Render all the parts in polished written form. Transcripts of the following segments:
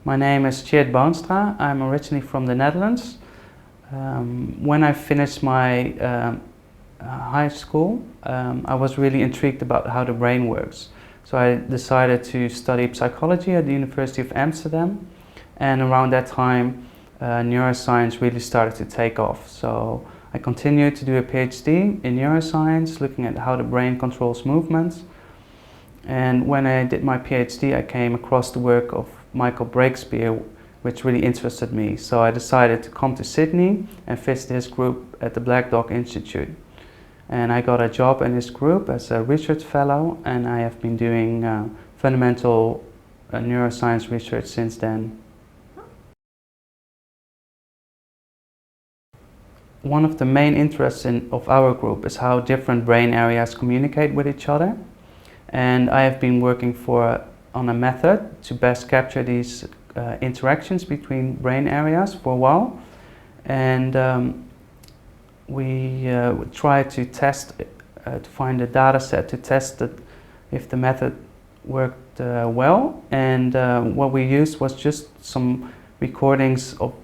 My name is Tjeerd Boonstra. I'm originally from the Netherlands. When I finished my high school, I was really intrigued about how the brain works. So I decided to study psychology at the University of Amsterdam, and around that time neuroscience really started to take off. So I continued to do a PhD in neuroscience, looking at how the brain controls movements. And when I did my PhD, I came across the work of Michael Breakspear, which really interested me. So I decided to come to Sydney and visit his group at the Black Dog Institute. And I got a job in his group as a research fellow, and I have been doing fundamental neuroscience research since then. One of the main interests of our group is how different brain areas communicate with each other. And I have been working on a method to best capture these interactions between brain areas for a while. And we tried to test, to find a data set to test if the method worked well. And what we used was just some recordings of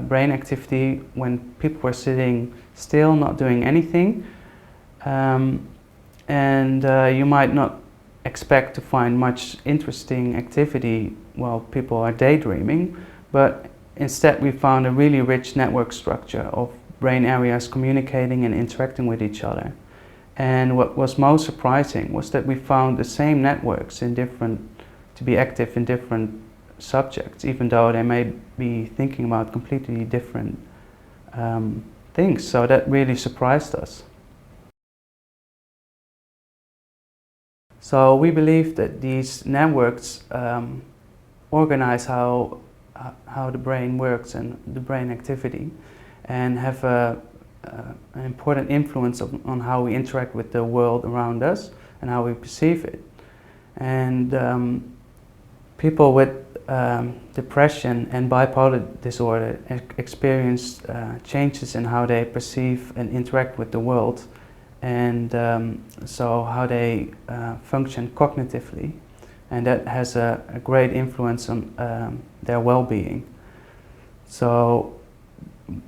brain activity when people were sitting still, not doing anything. You might not expect to find much interesting activity while people are daydreaming, but instead we found a really rich network structure of brain areas communicating and interacting with each other. And what was most surprising was that we found the same networks to be active in different subjects, even though they may be thinking about completely different things. So that really surprised us. So we believe that these networks organize how the brain works and the brain activity, and have an important influence on how we interact with the world around us and how we perceive it. And people with depression and bipolar disorder experience changes in how they perceive and interact with the world, and so how they function cognitively, and that has a great influence on their well-being. So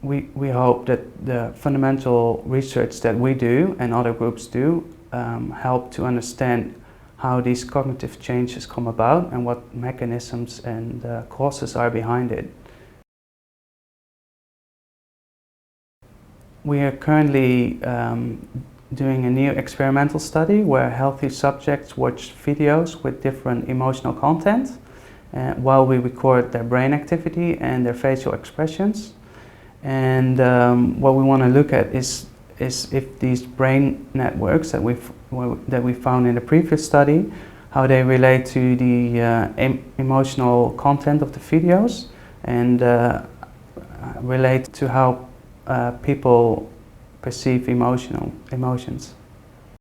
we hope that the fundamental research that we do and other groups do help to understand how these cognitive changes come about and what mechanisms and causes are behind it. We are currently doing a new experimental study where healthy subjects watch videos with different emotional content while we record their brain activity and their facial expressions. And what we want to look at is if these brain networks that we found in the previous study, how they relate to the emotional content of the videos, and relate to how people perceive emotions.